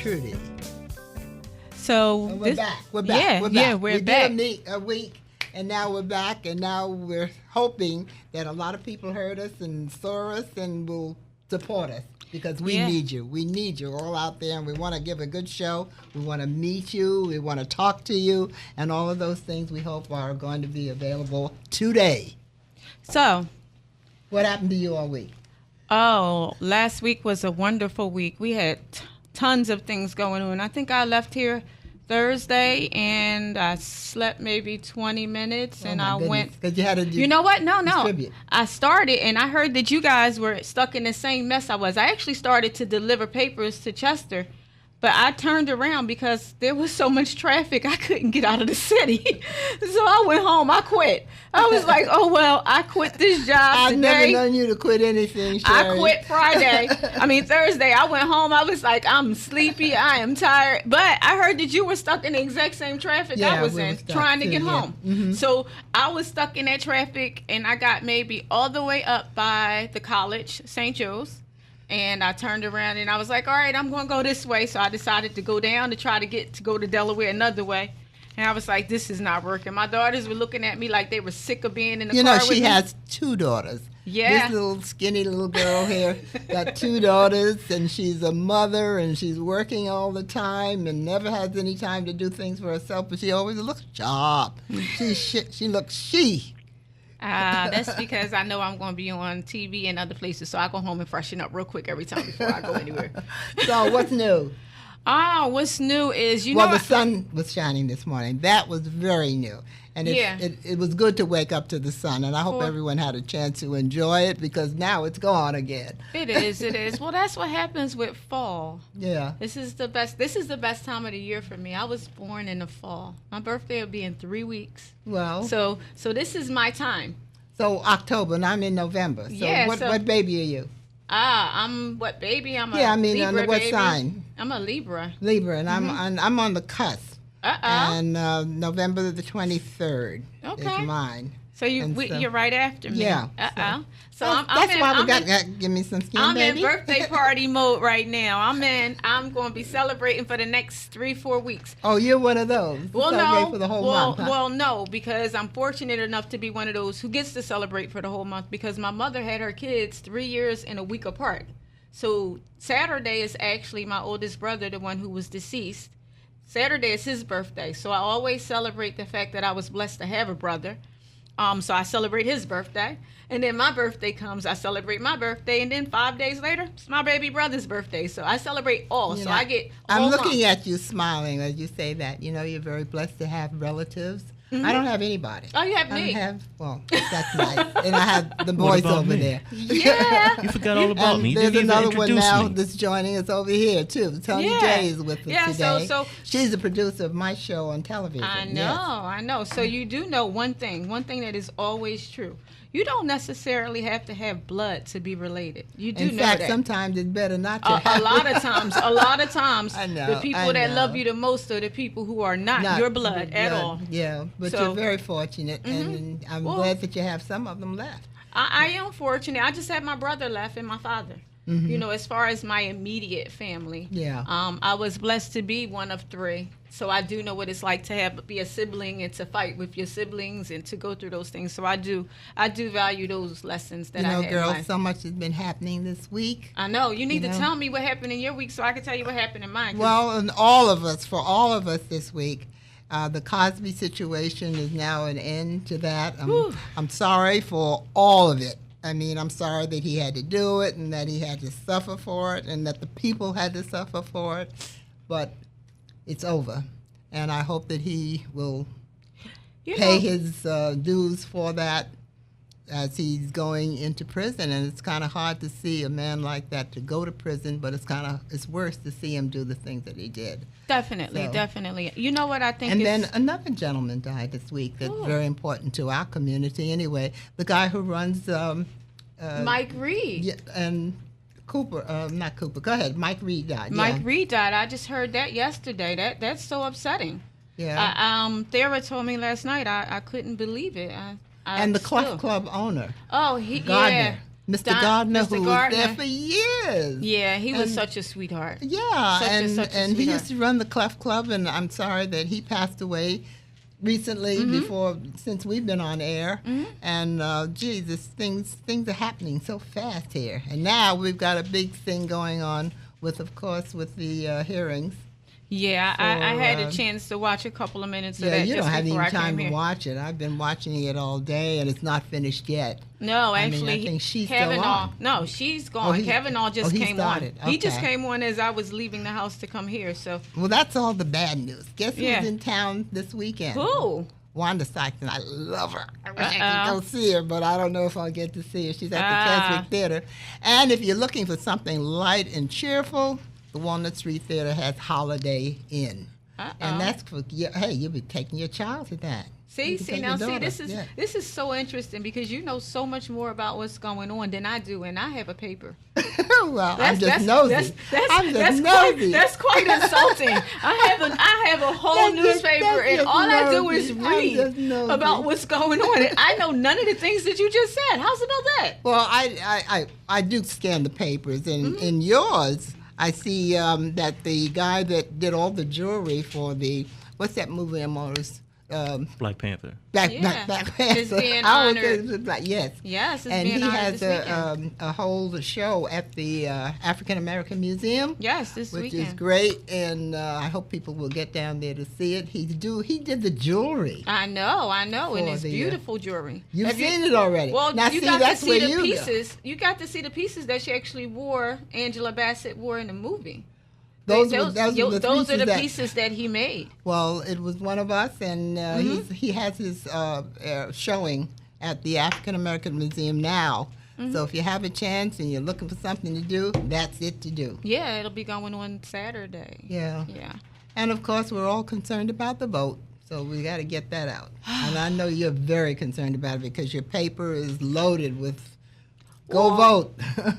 Trudy. So And we're back. We're back. Yeah, we're back. yeah, we're back. We did a week, and now we're back, and now we're hoping that a lot of people heard us and saw us and will support us because we need you. We need you all out there, and we want to give a good show. We want to meet you. We want to talk to you, and all of those things we hope are going to be available today. So, what happened to you all week? Oh, last week was a wonderful week. We had tons of things going on. I think I left here Thursday and I slept maybe 20 minutes and I went. Because you had to do. You know what? No. Distribute. I started and I heard that you guys were stuck in the same mess I was. I actually started to deliver papers to Chester. But I turned around because there was so much traffic, I couldn't get out of the city. So I went home. I quit. I was like, oh, well, I quit this job today. I've never known you to quit anything, Sherry. I quit Thursday. I went home. I was like, I'm sleepy. I am tired. But I heard that you were stuck in the exact same traffic I was in, trying to get home. Mm-hmm. So I was stuck in that traffic, and I got maybe all the way up by the college, St. Joe's. And I turned around and I was like, all right, I'm going to go this way. So I decided to go down to try to go to Delaware another way. And I was like, this is not working. My daughters were looking at me like they were sick of being in the car with me. You know, she has two daughters. Yeah. This little skinny little girl here got two daughters, and she's a mother, and she's working all the time and never has any time to do things for herself, but she always looks sharp. She looks she. That's because I know I'm going to be on TV and other places, so I go home and freshen up real quick every time before I go anywhere. So what's new? What's new is, the sun was shining this morning. That was very new. And it was good to wake up to the sun, and I hope everyone had a chance to enjoy it because now it's gone again. It is. Well, that's what happens with fall. Yeah. This is the best time of the year for me. I was born in the fall. My birthday will be in 3 weeks. Well. So this is my time. So October, and I'm in November. So what baby are you? I'm what baby? I'm a Libra, under what baby. Sign? I'm a Libra. Libra, and I'm on the cusp. And November the 23rd is mine. So you're right after me. Yeah. So that's why we got give me some skin, baby. I'm in birthday party mode right now. I'm going to be celebrating for the next 3-4 weeks. Oh, you're one of those. Well, celebrate for the whole month. Huh? Well, no, because I'm fortunate enough to be one of those who gets to celebrate for the whole month because my mother had her kids 3 years in a week apart. So Saturday is actually my oldest brother, the one who was deceased. Saturday is his birthday, so I always celebrate the fact that I was blessed to have a brother. So I celebrate his birthday, and then my birthday comes, I celebrate my birthday, and then 5 days later, it's my baby brother's birthday. So I celebrate all. I get all I'm looking at you smiling as you say that. You know, you're very blessed to have relatives. Mm-hmm. I don't have anybody. Oh, you have me. That's nice. And I have the boys over there. Yeah. You forgot all about me. There's another one now that's joining us over here, too. Tony J is with us today. So she's the producer of my show on television. I know. So you do know one thing that is always true. You don't necessarily have to have blood to be related. You do know that. In fact, sometimes it's better not to have. A lot of times, the people that love you the most are the people who are not your blood at all. Yeah, but you're very fortunate, and I'm glad that you have some of them left. I am fortunate. I just have my brother left and my father. Mm-hmm. You know, as far as my immediate family. Yeah. I was blessed to be one of 3. So I do know what it's like to be a sibling and to fight with your siblings and to go through those things. So I do value those lessons that I had. Girls, so much has been happening this week. I know. You need to tell me what happened in your week so I can tell you what happened in mine. Well, and all of us this week, the Cosby situation is now an end to that. I'm sorry for all of it. I mean, I'm sorry that he had to do it and that he had to suffer for it and that the people had to suffer for it. But it's over. And I hope that he will pay his dues for that as he's going into prison. And it's kind of hard to see a man like that to go to prison, but it's worse to see him do the things that he did. Definitely. You know what I think And then another gentleman died this week that's very important to our community anyway. The guy who runs... Mike Reed. Yeah, and not Cooper. Go ahead. Mike Reed died. Mike Reed died. I just heard that yesterday. That's so upsetting. Yeah. Thera told me last night. I couldn't believe it. And the Clef Club owner. Oh, Gardner. Mr. Gardner, Mr. who Gardner. was there for years. Yeah, he was such a sweetheart. Yeah, such a and sweetheart. he used to run the Clef Club, and I'm sorry that he passed away recently since we've been on air. And things are happening so fast here. And now we've got a big thing going on with the hearings. Yeah, I had a chance to watch a couple of minutes of that. Yeah, you don't have any time to here. watch it. I've been watching it all day, and it's not finished yet. No, actually, I think she's Kavanaugh. still on. No, she's gone. Kavanaugh just came on. Okay. He just came on as I was leaving the house to come here. So. Well, that's all the bad news. Guess who's in town this weekend? Who? Wanda Sykes, I love her. I wish I could go see her, but I don't know if I'll get to see her. She's at the Keswick Theater. And if you're looking for something light and cheerful, the Walnut Street Theater has Holiday Inn. And that's for, hey, you'll be taking your child to that. This is so interesting because you know so much more about what's going on than I do, and I have a paper. Well, I'm just nosy. That's quite insulting. I have a whole newspaper, and all I do is read about what's going on. And I know none of the things that you just said. How's about that? Well, I do scan the papers, and in yours, I see that the guy that did all the jewelry for what's that movie I'm always... Black Panther. Black Panther. Is being honored. Yes. Yes, it's and being he honored has a whole show at the African American Museum. Yes, this which weekend. Is great, and I hope people will get down there to see it. He did the jewelry. I know, and it's beautiful jewelry. You've seen it already. Well, now, you got to see the pieces. You got to see the pieces that she actually wore. Angela Bassett wore in the movie. Those are the pieces that he made. Well, it was one of us, and he has his showing at the African American Museum now. So if you have a chance and you're looking for something to do, that's it to do. Yeah, it'll be going on Saturday. Yeah. Yeah. And of course, we're all concerned about the vote, so we got to get that out. And I know you're very concerned about it because your paper is loaded with. Go vote.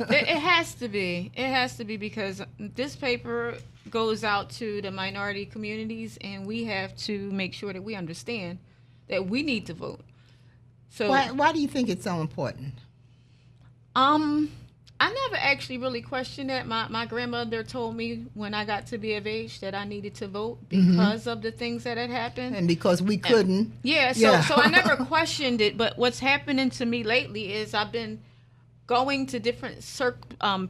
It has to be. It has to be because this paper goes out to the minority communities, and we have to make sure that we understand that we need to vote. So why do you think it's so important? I never actually really questioned that. My grandmother told me when I got to be of age that I needed to vote because of the things that had happened. And because we couldn't. So I never questioned it. But what's happening to me lately is I've been going to different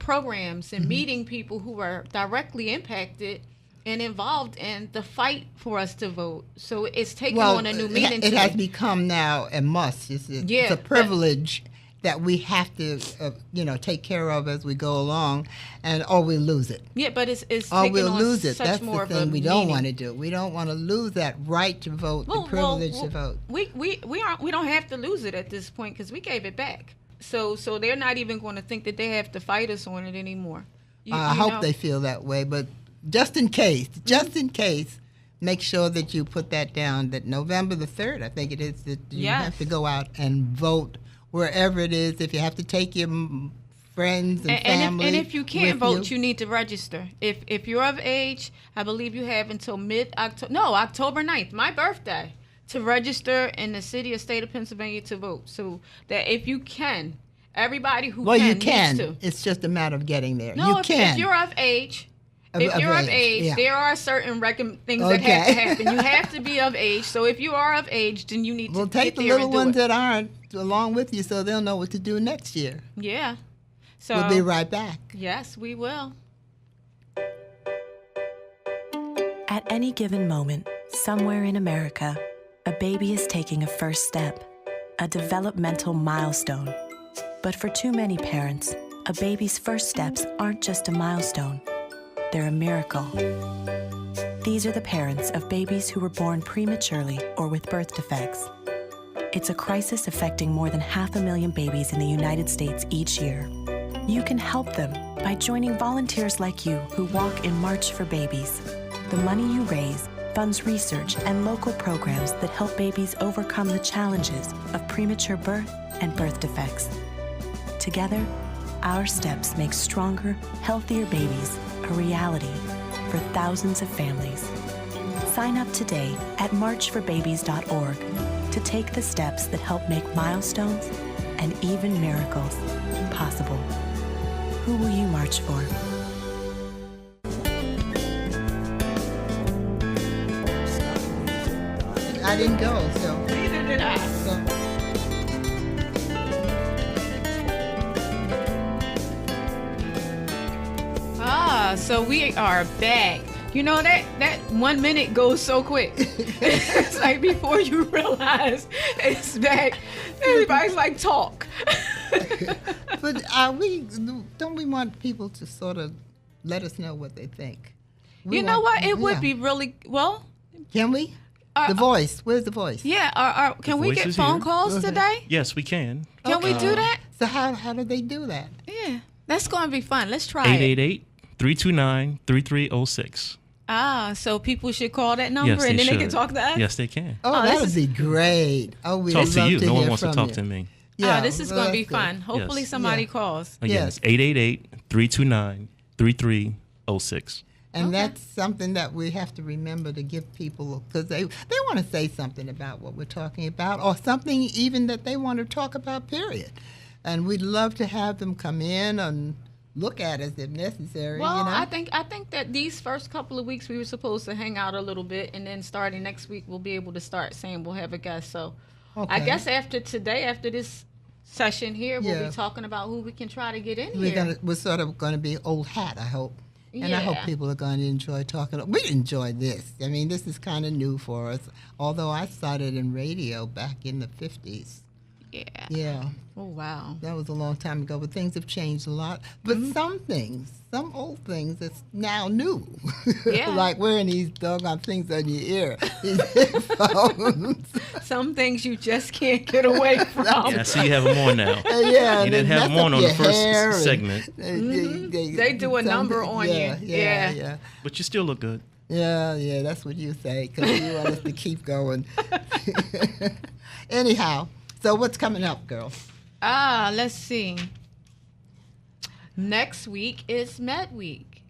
programs and meeting people who are directly impacted and involved in the fight for us to vote. So it's taken on a new meaning. It has become now a must. It's a privilege that we have to, take care of as we go along, or we lose it. Yeah, but it's or we'll lose it. Such That's more the thing of a we don't want to do. We don't want to lose that right to vote, the privilege to vote. We don't have to lose it at this point because we gave it back. So they're not even going to think that they have to fight us on it anymore. I hope they feel that way, but just in case, make sure that you put that down, that November the 3rd, I think it is, that you have to go out and vote wherever it is. If you have to take your friends and family and if you can't vote, you need to register. If you're of age, I believe you have until October 9th, my birthday, to register in the city or state of Pennsylvania to vote. So that if you can, everybody who you can. Needs to. It's just a matter of getting there. No, if you're of age, there are certain things that have to happen. You have to be of age. So if you are of age, then you need to take the little ones that aren't along with you so they'll know what to do next year. Yeah. So we'll be right back. Yes, we will. At any given moment, somewhere in America, a baby is taking a first step, a developmental milestone. But for too many parents, a baby's first steps aren't just a milestone. They're a miracle. These are the parents of babies who were born prematurely or with birth defects. It's a crisis affecting more than 500,000 babies in the United States each year. You can help them by joining volunteers like you who walk in March for Babies. The money you raise funds research and local programs that help babies overcome the challenges of premature birth and birth defects. Together, our steps make stronger, healthier babies a reality for thousands of families. Sign up today at marchforbabies.org to take the steps that help make milestones and even miracles possible. Who will you march for? I didn't go, so. Neither did I. So we are back. You know, that 1 minute goes so quick. It's like before you realize it's back, everybody's like, talk. But don't we want people to sort of let us know what they think? You know what? It would be really, well. Can we? The voice. Where's the voice? Yeah. Can we get phone calls today? Yes, we can. Can we do that? So how do they do that? Yeah. That's going to be fun. Let's try it. 888-329-3306. So people should call that number Yes, and then should. they can talk to us? Yes, they can. Oh, that would be great. Oh, we'd talk love to you. No one hear wants to from talk you. to me. Yeah, this is going to be fun. Hopefully somebody calls. Again, it's 888-329-3306. And that's something that we have to remember to give people, because they want to say something about what we're talking about, or something even that they want to talk about, period. And we'd love to have them come in and look at us if necessary. Well, you know? I think that these first couple of weeks we were supposed to hang out a little bit, and then starting next week we'll be able to start saying we'll have a guest. So I guess after this session here, we'll be talking about who we can try to get in here. We're sort of going to be old hat, I hope. And I hope people are going to enjoy talking. We enjoy this. I mean, this is kind of new for us, although I started in radio back in the 50s. Yeah. Yeah. Oh, wow. That was a long time ago, but things have changed a lot. But some things, some old things that's now new. Yeah. Like wearing these doggone things on your ear. These headphones. Some things you just can't get away from. Yeah, I see you have them on now. Yeah. You didn't have them on the first segment. They do a number on you. Yeah. But you still look good. Yeah, that's what you say, because you want us to keep going. Anyhow, so what's coming up, girls? Let's see. Next week is Med Week.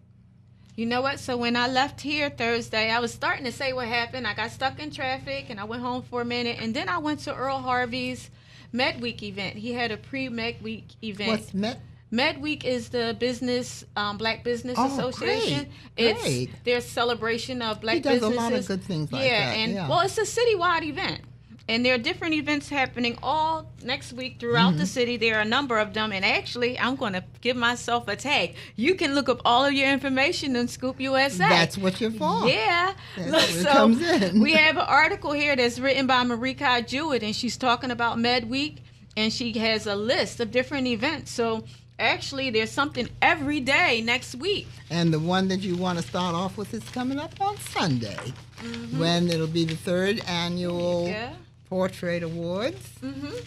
You know what? So when I left here Thursday, I was starting to say what happened. I got stuck in traffic, and I went home for a minute, and then I went to Earl Harvey's Med Week event. He had a pre-Med Week event. What's Med? Med Week is the business, Black Business Association. Great. It's their celebration of Black businesses. He does businesses. a lot of good things like that. Well, it's a citywide event. And there are different events happening all next week throughout the city. There are a number of them. And actually, I'm going to give myself a tag. You can look up all of your information on Scoop USA. That's what you're for. Yeah. That's where it comes in. We have an article here that's written by Marika Jewett, and she's talking about Med Week. And she has a list of different events. So actually, there's something every day next week. And the one that you want to start off with is coming up on Sunday, when it'll be the 3rd annual Portrait Awards,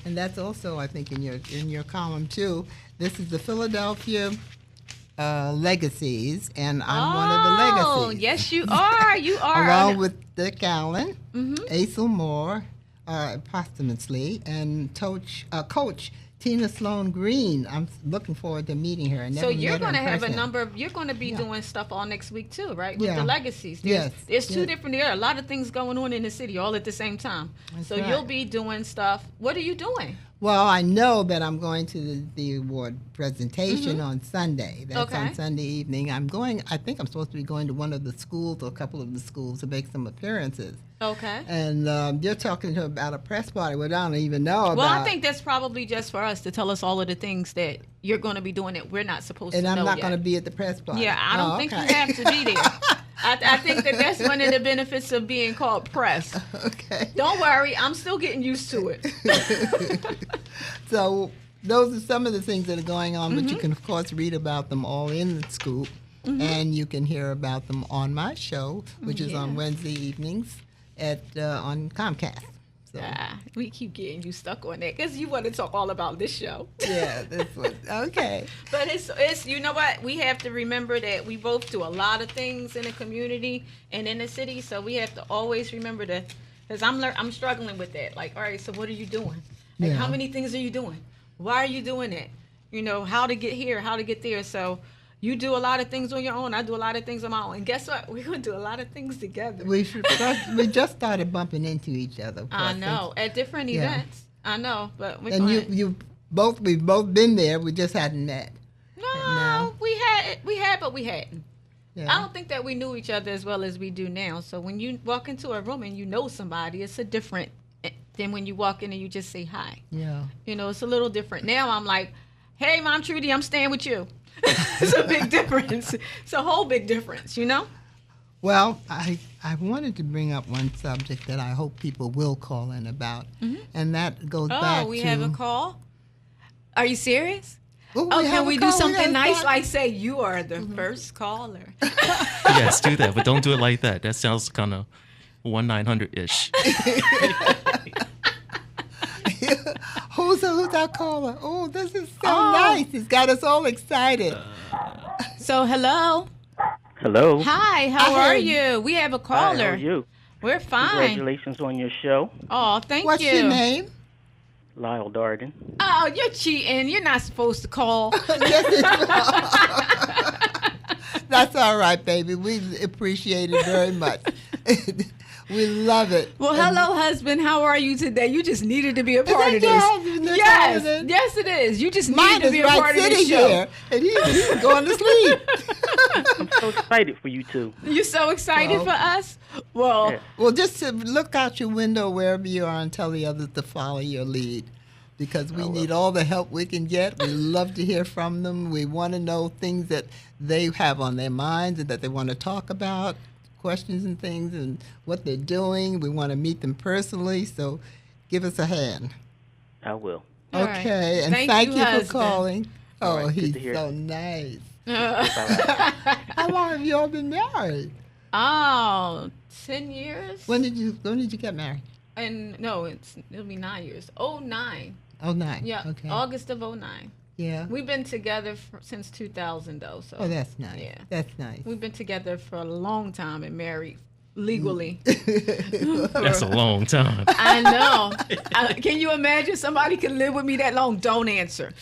and that's also, I think, in your column too. This is the Philadelphia Legacies, and I'm one of the legacies. Oh, yes, you are. You are. Along with Dick Allen, Aisel Moore, posthumously, and Coach Tina Sloan Green. I'm looking forward to meeting her. So you're going to have a number of, you're going to be doing stuff all next week too, right? With the legacies. There's two different, there are a lot of things going on in the city all at the same time. That's so you'll be doing stuff. What are you doing? Well, I know that I'm going to the award presentation on Sunday. That's on Sunday evening. I think I'm supposed to be going to one of the schools or a couple of the schools to make some appearances. Okay. And you're talking to her about a press party, which I don't even know about. Well, I think that's probably just for us to tell us all of the things that you're going to be doing that we're not supposed to know. And I'm not yet. going to be at the press party. Yeah, I don't think you have to be there. I think that's one of the benefits of being called press. Okay. Don't worry, I'm still getting used to it. So those are some of the things that are going on, but you can, of course, read about them all in the Scoop, and you can hear about them on my show, which is on Wednesday evenings on Comcast. So. We keep getting you stuck on that because you want to talk all about this show. Yeah, that's what. Okay. But it's you know what, we have to remember that we both do a lot of things in the community and in the city, so we have to always remember that. Because I'm struggling with that. Like, all right, so what are you doing? Like, how many things are you doing? Why are you doing it? You know, how to get here, how to get there. So you do a lot of things on your own. I do a lot of things on my own. And guess what? We're going to do a lot of things together. We just started bumping into each other. I know. At different events. I know. But you we've both been there. We just hadn't met. No, we had, but we hadn't. Yeah. I don't think that we knew each other as well as we do now. So when you walk into a room and you know somebody, it's a different than when you walk in and you just say hi. Yeah. You know, it's a little different. Now I'm like, hey, Mom Trudy, I'm staying with you. It's a big difference. It's a whole big difference, you know? Well, I wanted to bring up one subject that I hope people will call in about, and that goes back to... Oh, we have a call? Are you serious? Well, can we do something nice like say you are the first caller? Yes, do that, but don't do it like that. That sounds kind of 1-900-ish. Who's our caller? Oh, this is so nice. It's got us all excited. So, hello. Hello. Hi, how are you? We have a caller. Hi, how are you? We're fine. Congratulations on your show. Oh, thank What's you. your name? Lyle Darden. Oh, you're cheating. You're not supposed to call. That's all right, baby. We appreciate it very much. We love it. Well, hello, husband. How are you today? You just needed to be a part of your this. husband? That's Yes, all it is? yes, it is. You just Mine needed to be is a right part of this sitting show. here, and he's going to sleep. I'm so excited for you two. You're so excited Well, for us? Well, Yeah. Well, just to look out your window wherever you are and tell the others to follow your lead, because we need all the help we can get. We love to hear from them. We want to know things that they have on their minds and that they want to talk about, questions and things, and what they're doing. We want to meet them personally, so give us a hand. I will. All right. Okay, and Thank thank you, you for husband. calling. All Oh, right, good he's to hear. so nice. Bye. How long have you all been married? oh, 10 years? When did you get married? And no, it'll be 9 years. 09. Oh, 9. Yeah, Okay. August of 09. Yeah. We've been together since 2000, though. So Oh, that's nice. Yeah. That's nice. We've been together for a long time and married legally. That's a long time. I know. Can you imagine somebody can live with me that long? Don't answer.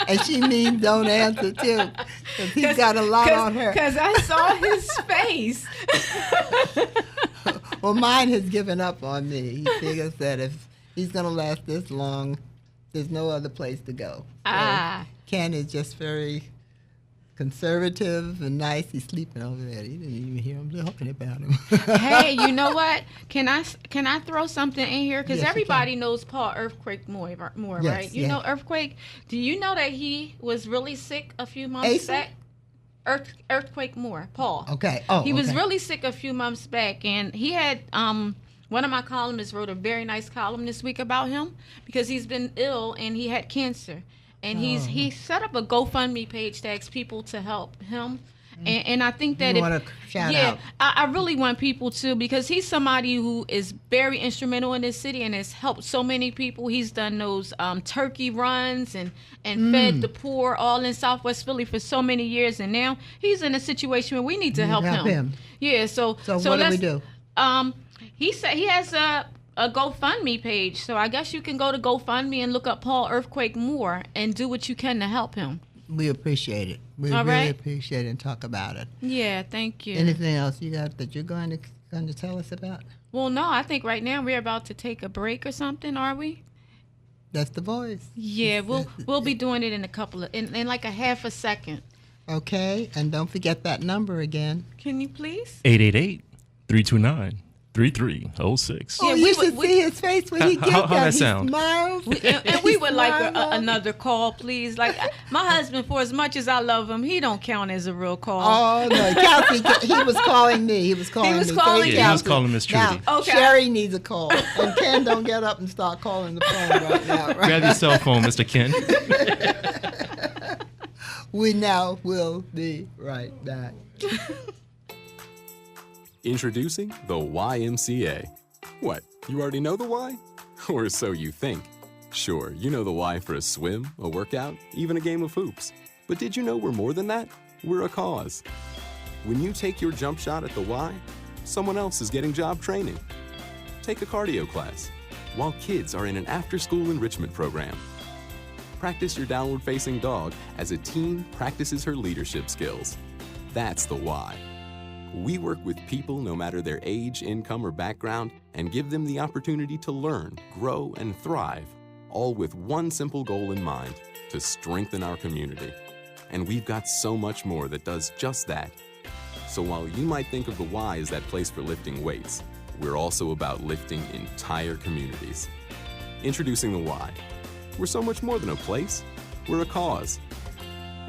And she means don't answer, too, because he's got a lot on her. Because I saw his face. Well, mine has given up on me. He figures that if he's going to last this long, there's no other place to go. So Ken is just very conservative and nice. He's sleeping over there. He didn't even hear him talking about him. Hey, you know what? Can I throw something in here? Because Yes, you everybody can. knows Paul Earthquake Moore, Yes, right? You yeah. know Earthquake? Do you know that he was really sick a few months Asa? back? Earthquake Moore, Paul. Okay. Oh, He was okay. really sick a few months back, and he had one of my columnists wrote a very nice column this week about him because he's been ill and he had cancer, and he set up a GoFundMe page to ask people to help him. And I think that You want to shout out. I really want people to, because he's somebody who is very instrumental in this city and has helped so many people. He's done those turkey runs and fed the poor all in Southwest Philly for so many years, and now he's in a situation where we need to help him. Yeah, so what do we do? He said he has a GoFundMe page, so I guess you can go to GoFundMe and look up Paul Earthquake Moore and do what you can to help him. We appreciate it. We All really right. appreciate it and talk about it. Yeah, thank you. Anything else you got that you're going to tell us about? Well, no, I think right now we're about to take a break or something, are we? That's the voice. Yeah, we'll be doing it in in like a half a second. Okay, and don't forget that number again. Can you please? 888-329-3306. Oh, Yeah, you we should would- see his face when he How- gets how that He sound? smiles. And we would like Smiles. another call, please. Like my husband, for as much as I love him, he don't count as a real call. Oh no, Kelsey, he was calling me. He was calling was me. calling So Yeah, he was Kelsey. calling Miss Trudy. Now, Okay. Sherry needs a call, and Ken don't get up and start calling the phone right now. Right? Grab your cell phone, Mr. Ken. We now will be right back. Introducing the YMCA. What, you already know the why? Or so you think. Sure, you know the why for a swim, a workout, even a game of hoops. But did you know we're more than that? We're a cause. When you take your jump shot at the Y, someone else is getting job training. Take a cardio class, while kids are in an after-school enrichment program. Practice your downward-facing dog as a teen practices her leadership skills. That's the why. We work with people no matter their age, income, or background and give them the opportunity to learn, grow, and thrive. all with one simple goal in mind, to strengthen our community. And we've got so much more that does just that. So while you might think of the Y as that place for lifting weights, we're also about lifting entire communities. Introducing the Y. We're so much more than a place, we're a cause.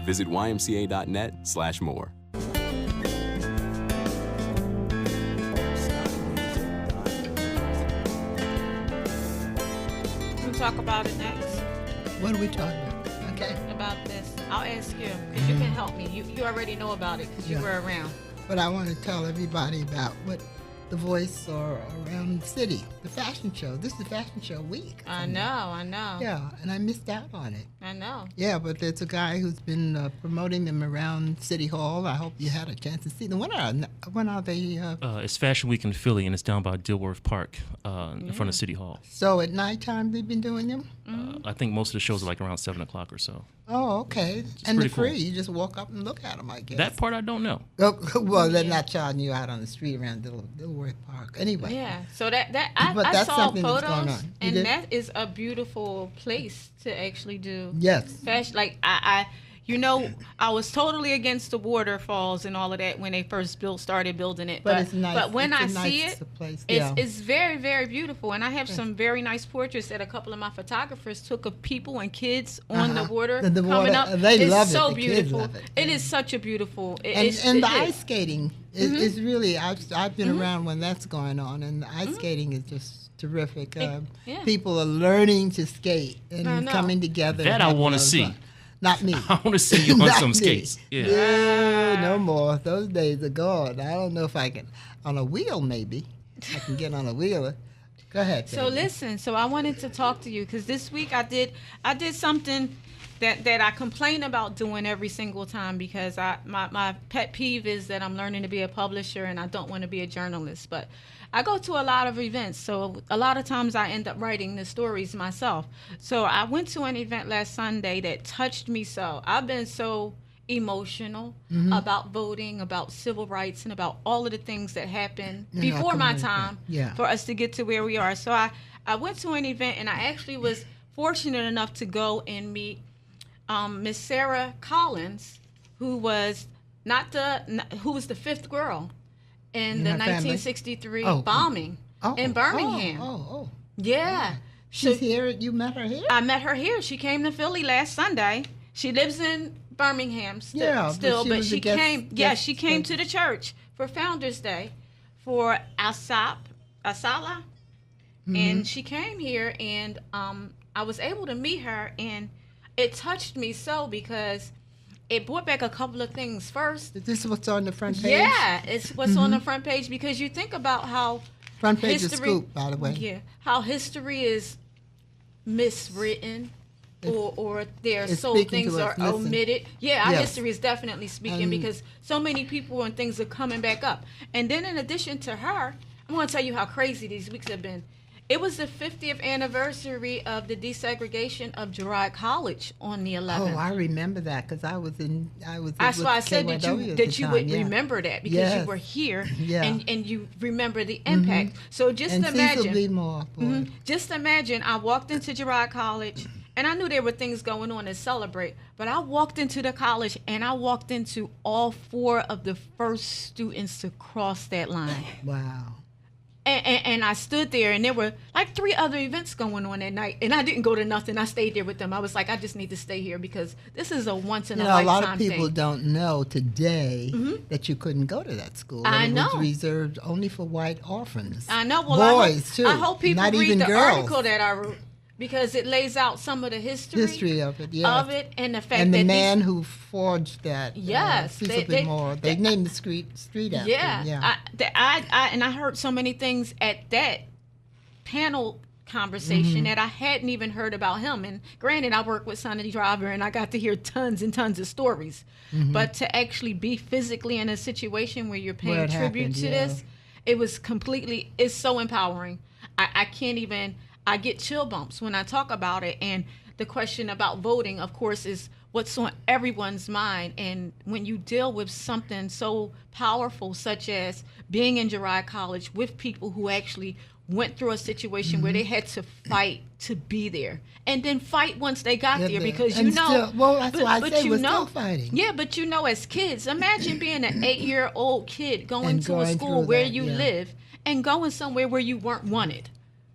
Visit ymca.net/more. We'll talk about it next. What are we talking about? Okay. About this. I'll ask you, because you can help me. You already know about it, because you were around. But I want to tell everybody about what The Voice or around the city, the fashion show. This is the fashion show week. I know. Yeah, and I missed out on it. I know. Yeah, but there's a guy who's been promoting them around City Hall. I hope you had a chance to see them. When are they? It's Fashion Week in Philly, and it's down by Dilworth Park in front of City Hall. So at nighttime they've been doing them? I think most of the shows are like around 7 o'clock or so. Oh, okay. It's And they're pretty cool. free. You just walk up and look at them, I guess. That part I don't know. Oh, well, they're not charging you out on the street around Dilworth Park. Anyway. Yeah. So that But I that's saw something that's photos, going on. You and did? that is a beautiful place to actually do Yes. fashion. Like I I was totally against the waterfalls and all of that when they first started building it. But it's nice. But when It's a I see nice it, place. it's very, very beautiful. And I have some very nice portraits that a couple of my photographers took of people and kids on the water The coming water, up. they it's love it. so The kids beautiful. love it. It is such a beautiful. And It the is. ice skating is really, I've been around when that's going on, and the ice skating is just terrific. yeah. People are learning to skate I and know. coming together. That and I having wanna a lot of see. fun. Not me. I want to see you on Not some me. skates. Yeah. Yeah, no more. Those days are gone. I don't know if I can. On a wheel, maybe. I can get on a wheel. Go ahead. So baby. listen, so I wanted to talk to you because this week I did something that I complain about doing every single time because my pet peeve is that I'm learning to be a publisher and I don't want to be a journalist. But I go to a lot of events, so a lot of times I end up writing the stories myself. So I went to an event last Sunday that touched me so. I've been so emotional about voting, about civil rights, and about all of the things that happened before my time for us to get to where we are. So I went to an event, and I actually was fortunate enough to go and meet Miss Sarah Collins, who was who was the fifth girl in the 1963 bombing in Birmingham. Yeah. She's here. You met her here? I met her here. She came to Philly last Sunday. She lives in Birmingham still, but she came. She came to the church for Founders Day for Asala, and she came here, and I was able to meet her, and it touched me so because it brought back a couple of things. First, is this what's on the front page? Yeah, it's what's on the front page because you think about how front page history, of Scoop, by the way. Yeah, how history is miswritten. Or there are so things are omitted. Yeah, our history is definitely speaking because so many people and things are coming back up. And then in addition to her, I'm going to tell you how crazy these weeks have been. It was the 50th anniversary of the desegregation of Girard College on the 11th. Oh, I remember that because I was. That's why I said that you would remember that because you were here and you remember the impact. So just imagine. Just imagine I walked into Girard College. And I knew there were things going on to celebrate, but I walked into the college and I walked into all 4 of the first students to cross that line. Wow. And I stood there and there were like 3 other events going on that night and I didn't go to nothing. I stayed there with them. I was like, I just need to stay here because this is a once in a lifetime thing. A lot of people don't know today that you couldn't go to that school. I know. It was reserved only for white orphans. I know. Well, boys, too. I hope people Not read even the girls. article that I wrote. Because it lays out some of the history of it, yes. And the fact that and the man who forged that. Yes, they named the street after him. Yeah. I heard so many things at that panel conversation that I hadn't even heard about him. And granted, I work with Sonny Driver, and I got to hear tons and tons of stories. But to actually be physically in a situation where you're paying tribute to this, it's so empowering. I can't even. I get chill bumps when I talk about it. And the question about voting, of course, is what's on everyone's mind. And when you deal with something so powerful, such as being in Girard College with people who actually went through a situation where they had to fight to be there, and then fight once they got there, because that's why I say we're still fighting. Yeah, but as kids, imagine being an 8-year-old kid going to a school where you live and going somewhere where you weren't wanted.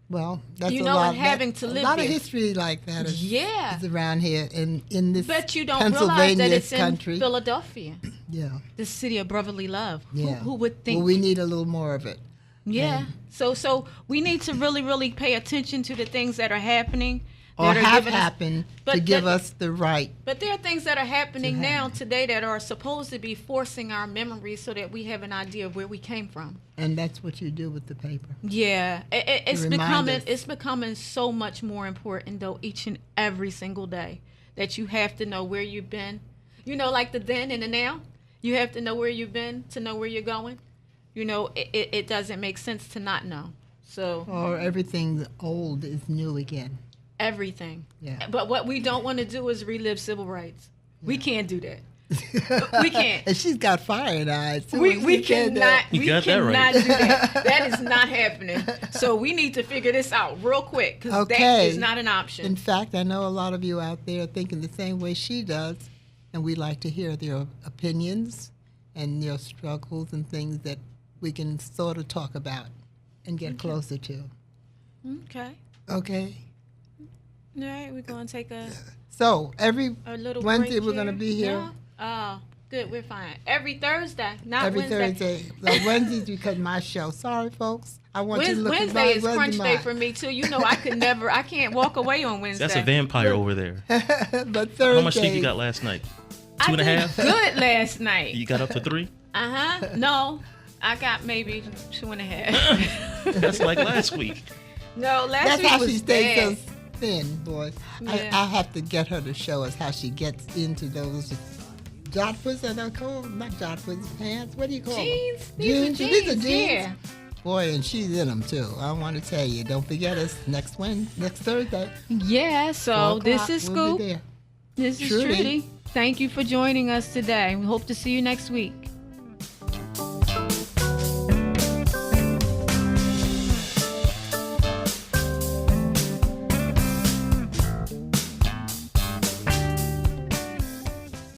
Well, that's a lot. And having to live a lot there. of history like that is around here in this but you don't Pennsylvania realize that it's country. in Philadelphia. Yeah. The city of brotherly love. Yeah. Who would think? Well, we need a little more of it. Yeah. So we need to really, really pay attention to the things that are happening. Or that have happened to give us the right. But there are things that are happening now today that are supposed to be forcing our memories so that we have an idea of where we came from. And that's what you do with the paper. Yeah. It's becoming so much more important, though, each and every single day, that you have to know where you've been. Like the then and the now. You have to know where you've been to know where you're going. It doesn't make sense to not know. So. Or everything old is new again. Everything. Yeah. But what we don't want to do is relive civil rights. Yeah. We can't do that. We can't. And she's got fire in her eyes. We cannot. You we got that cannot right. do that. That is not happening. So we need to figure this out real quick, because that is not an option. In fact, I know a lot of you out there thinking the same way she does, and we'd like to hear their opinions and their struggles and things that we can sort of talk about and get closer to. Okay. Okay. All right, we're going to take a every little Wednesday break we're going to be here. No? Oh, good. We're fine. Every Thursday, not every Wednesday. Thursday. Wednesdays because my show. Sorry, folks. I want you to look Wednesday at my is crunch day for me too. I can't walk away on Wednesday. That's a vampire over there. But Thursday. How much sleep you got last night? 2.5? Good last night. You got up to 3? No, I got maybe 2.5. That's like last week. No, last That's week how was she stays so thin, boy. Yeah. I have to get her to show us how she gets into those jodhpurs, are they called? Not jodhpurs, pants. What do you call jeans. them? These are jeans. Yeah. Boy, and she's in them too. I want to tell you. Don't forget us next Thursday. Yeah. So this is We'll Scoop. be there. This is Trudy. Trudy. Thank you for joining us today. We hope to see you next week.